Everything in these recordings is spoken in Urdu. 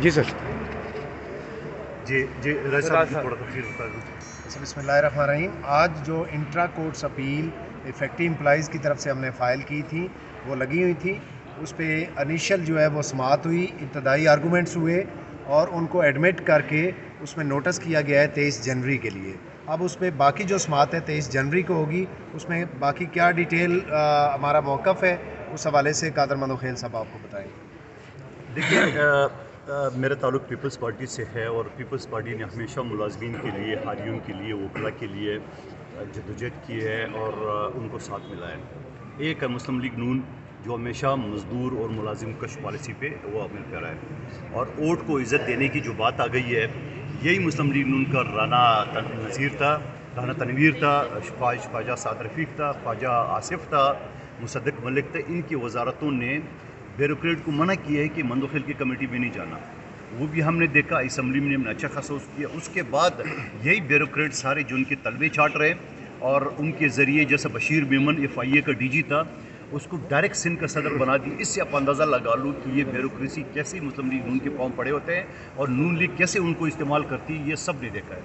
جی سر. جی تھوڑا سا بسم اللہ الرحمن الرحیم. آج جو intra courts appeal effective employees کی طرف سے ہم نے فائل کی تھی وہ لگی ہوئی تھی. اس پہ انیشل جو ہے وہ سماعت ہوئی، ابتدائی آرگومنٹس ہوئے اور ان کو ایڈمٹ کر کے اس میں نوٹس کیا گیا ہے 23 جنوری کے لیے. اب اس پہ باقی جو سماعت ہے 23 جنوری کو ہوگی. اس میں باقی کیا ڈیٹیل ہمارا موقف ہے اس حوالے سے قادر مندوخیل صاحب آپ کو بتائیں. دیکھیے، میرا تعلق پیپلز پارٹی سے ہے اور پیپلز پارٹی نے ہمیشہ ملازمین کے لیے، حاریوں کے لیے، وکلا کے لیے جدوجہد کی ہے اور ان کو ساتھ ملا ہے. ایک ہے مسلم لیگ نون جو ہمیشہ مزدور اور ملازم کش پالیسی پہ وہ عمل کر رہا ہے، اور ووٹ کو عزت دینے کی جو بات آ گئی ہے یہی مسلم لیگ نون کا رانا تنویر تھا، خواجہ سعد رفیق تھا، خواجہ آصف تھا، مصدق ملک تھا. ان کی وزارتوں نے بیوروکریٹ کو منع کیا ہے کہ مندوخیل کی کمیٹی میں نہیں جانا. وہ بھی ہم نے دیکھا، اسمبلی میں ہم نے اچھا خاصا کیا. اس کے بعد یہی بیوروکریٹ سارے جو ان کے طلبے چھاٹ رہے اور ان کے ذریعے جیسا بشیر میمن FIA کا DG تھا اس کو ڈائریکٹ سندھ کا صدر بنا دی. اس سے آپ اندازہ لگا لو کہ یہ بیوروکریسی کیسے مسلم لیگ نون کے پاؤں پڑے ہوتے ہیں اور نون لیگ کیسے ان کو استعمال کرتی ہے، یہ سب نے دیکھا ہے.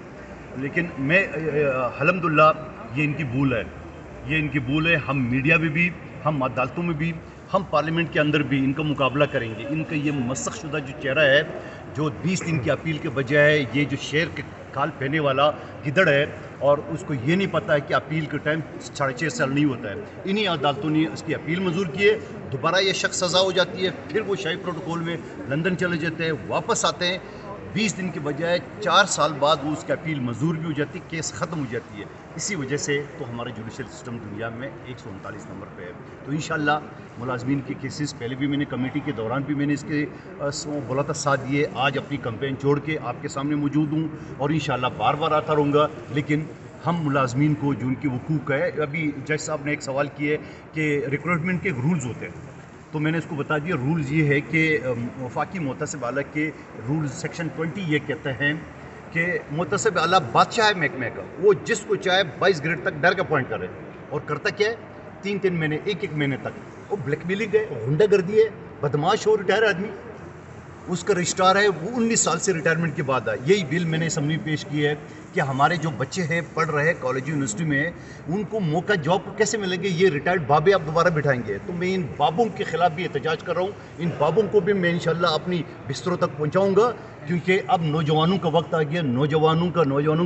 لیکن میں الحمدللہ یہ ان کی بھول ہے، یہ ان کی بھول ہے. ہم میڈیا میں بھی، ہم عدالتوں میں بھی، ہم پارلیمنٹ کے اندر بھی ان کا مقابلہ کریں گے. ان کا یہ مسخ شدہ جو چہرہ ہے، جو 20 دن کی اپیل کے بجائے یہ جو شیر کے کھال پہنے والا گدڑ ہے اور اس کو یہ نہیں پتہ ہے کہ اپیل کے ٹائم 6.5 سال نہیں ہوتا ہے. انہی عدالتوں نے اس کی اپیل منظور کی ہے. دوبارہ یہ شخص سزا ہو جاتی ہے، پھر وہ شاہی پروٹوکول میں لندن چلے جاتے ہیں، واپس آتے ہیں. 20 دن کے بجائے 4 سال بعد وہ اس کی اپیل منظور بھی ہو جاتی ہے، کیس ختم ہو جاتی ہے. اسی وجہ سے تو ہمارا جوڈیشل سسٹم دنیا میں 139 نمبر پہ ہے. تو انشاءاللہ ملازمین کے کیسز پہلے بھی میں نے کمیٹی کے دوران بھی میں نے اس کے بولا تھا ساتھ دیے. آج اپنی کمپین چھوڑ کے آپ کے سامنے موجود ہوں اور انشاءاللہ بار بار آتا رہوں گا. لیکن ہم ملازمین کو جو ان کے حقوق ہے، ابھی جج صاحب نے ایک سوال کیا ہے کہ ریکروٹمنٹ کے رولز ہوتے ہیں، تو میں نے اس کو بتا دیا. رولز یہ ہے کہ وفاقی محتسب اعلیٰ کے رولز سیکشن 20 یہ کہتے ہیں کہ محتسب اعلیٰ بادشاہ ہے محکمے کا، وہ جس کو چاہے 22 گریڈ تک ڈائریکٹ اپوائنٹ کرے. اور کرتا کیا ہے؟ 3 مہینے، ایک مہینے تک وہ بلیک میلنگ ہے، غنڈہ گردی ہے، بدماش ہو ریٹائر آدمی. اس کا رجسٹرار ہے، وہ 19 سال سے ریٹائرمنٹ کے بعد آئے. یہی بل میں نے اسمبلی میں پیش کی ہے کہ ہمارے جو بچے ہیں پڑھ رہے ہیں کالج یونیورسٹی میں، ان کو موقع جاب کیسے ملیں گے؟ یہ ریٹائرڈ بابے آپ دوبارہ بٹھائیں گے. تو میں ان بابوں کے خلاف بھی احتجاج کر رہا ہوں. ان بابوں کو بھی میں انشاءاللہ اپنی بستروں تک پہنچاؤں گا، کیونکہ اب نوجوانوں کا وقت آ گیا. نوجوانوں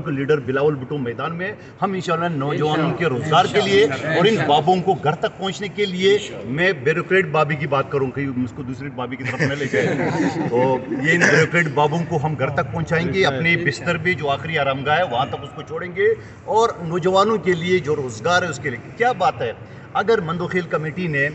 کا لیڈر بلاول بھٹو میدان میں. ہم انشاءاللہ نوجوانوں کے روزگار کے لیے اور ان بابوں کو گھر تک پہنچنے کے لیے، میں بیوروکریٹ بابی کی بات کروں کہ اس کو دوسری بابی کی طرف نہ لے جائے. تو یہ ان بیوروکریٹ بابوں کو ہم گھر تک پہنچائیں گے. اپنے بستر پہ جو آخری آرام گاہ ہے وہاں تک اس کو چھوڑیں گے. اور نوجوانوں کے لیے جو روزگار ہے اس کے لیے کیا بات ہے. اگر مندوخیل کمیٹی نے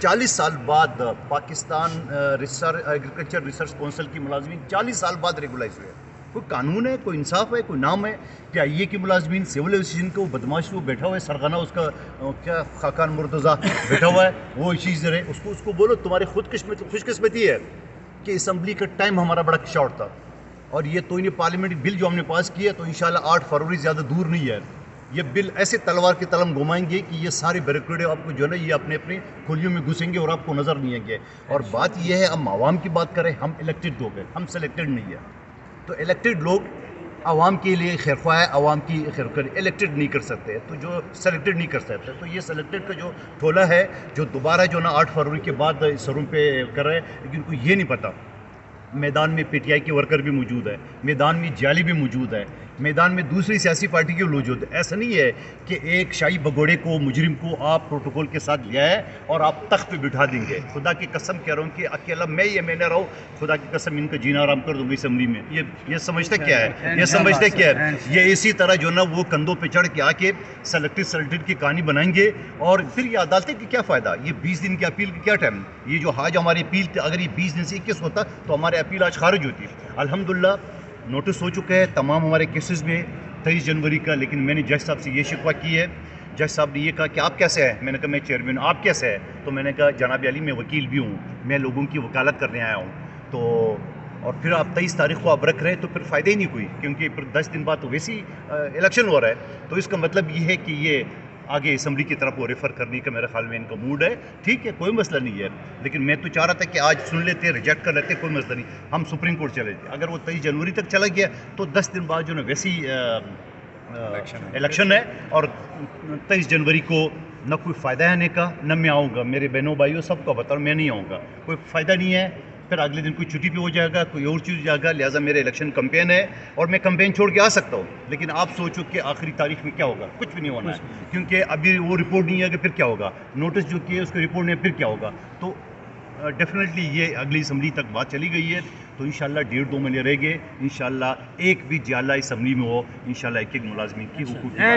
40 سال بعد پاکستان ایگریکلچر ریسرچ کونسل کی ملازمین 40 سال بعد ریگولائز ہوئے، کوئی قانون ہے، کوئی انصاف ہے، کوئی نام ہے؟ PIA کی ملازمین سول ایویشن کو بدماش وہ بیٹھا ہوا ہے، سرغنہ اس کا کیا خاقان مرتضیٰ بیٹھا ہوا ہے، وہ چیز رہے اس کو بولو تمہاری خوش قسمتی ہے کہ اسمبلی کا ٹائم ہمارا بڑا شارٹ تھا. اور یہ تو انہیں پارلیمنٹ بل جو ہم نے پاس کیا تو انشاءاللہ 8 فروری زیادہ دور نہیں ہے. یہ بل ایسے تلوار کی تلم گھمائیں گے کہ یہ سارے بیوروکریٹ آپ کو جو ہے نا یہ اپنے کھلیوں میں گھسیں گے اور آپ کو نظر نہیں آئیں گے. اور بات یہ ہے، ہم عوام کی بات کریں، ہم الیکٹڈ لوگ ہیں، ہم سلیکٹڈ نہیں ہیں. تو الیکٹڈ لوگ عوام کے لیے خیرخواہ ہے، عوام کی خیر الیکٹڈ نہیں کر سکتے، تو جو سلیکٹڈ نہیں کر سکتے. تو یہ سلیکٹڈ کا جو ٹھولا ہے جو دوبارہ جو نا 8 فروری کے بعد سروں پہ کر رہے ہیں، لیکن کو یہ نہیں پتا میدان میں PTI کے ورکر بھی موجود ہے، میدان میں جعلی بھی موجود ہے، میدان میں دوسری سیاسی پارٹی کے موجود ہے. ایسا نہیں ہے کہ ایک شاہی بگوڑے کو، مجرم کو آپ پروٹوکول کے ساتھ لے آئے اور آپ تخت پہ بٹھا دیں گے. خدا کی قسم کہہ رہا ہوں کہ اکیلا میں نہ رہوں، خدا کی قسم ان کا جینا آرام کر دوں گی اسمبلی میں. یہ سمجھتے کیا ہے؟ یہ اسی طرح جو نا وہ کندھوں پہ چڑھ کے آ کے سلیکٹڈ کی کہانی بنائیں گے. اور پھر یہ عدالتیں کی کیا فائدہ؟ یہ 20 دن کی اپیل کی کیا ٹائم؟ یہ جو آج ہماری اپیل تھی، اگر یہ 20 دن سے 21 ہوتا تو ہمارے اپیل آج خارج ہوتی. الحمدللہ نوٹس ہو چکا ہے تمام ہمارے کیسز میں 23 جنوری کا. لیکن میں نے جج صاحب سے یہ شکوہ کی ہے. جج صاحب نے یہ کہا کہ آپ کیسے ہیں؟ میں نے کہا میں چیئرمین ہوں. آپ کیسے ہیں؟ تو میں نے کہا جناب علی میں وکیل بھی ہوں، میں لوگوں کی وکالت کرنے آیا ہوں. تو اور پھر آپ 23 تاریخ کو آپ رکھ رہے ہیں تو پھر فائدہ ہی نہیں کوئی، کیونکہ پھر 10 دن بعد تو ویسی الیکشن ہو رہا ہے. تو اس کا مطلب یہ ہے کہ یہ آگے اسمبلی کی طرف وہ ریفر کرنے کا میرے خیال میں ان کا موڈ ہے. ٹھیک ہے, کوئی مسئلہ نہیں ہے, لیکن میں تو چاہ رہا تھا کہ آج سن لیتے, ریجیکٹ کر لیتے, کوئی مسئلہ نہیں, ہم سپریم کورٹ چلے جائیں. اگر وہ 23 جنوری تک چلا گیا تو 10 دن بعد جو ہے ویسی الیکشن ہے, اور 23 جنوری کو نہ کوئی فائدہ ہے آنے کا, نہ میں آؤں گا. میرے بہنوں بھائیوں سب کو بتا رہا ہوں, میں نہیں آؤں گا, کوئی فائدہ نہیں ہے. پھر اگلے دن کوئی چھٹی پہ ہو جائے گا, کوئی اور چیز ہو جائے گا. لہٰذا میرے الیکشن کمپین ہے اور میں کمپین چھوڑ کے آ سکتا ہوں, لیکن آپ سوچو کہ آخری تاریخ میں کیا ہوگا. کچھ بھی نہیں ہونا ہے, کیونکہ ابھی وہ رپورٹ نہیں ہے کہ پھر کیا ہوگا. نوٹس جو کیے اس کو رپورٹ نہیں ہے, پھر کیا ہوگا. تو ڈیفینیٹلی یہ اگلی اسمبلی تک بات چلی گئی ہے, تو انشاءاللہ 1.5-2 مہینے رہ گئے. انشاءاللہ ایک بھی جعلہ اسمبلی میں ہو, انشاءاللہ ایک ملازمین کی حقوق کی بات.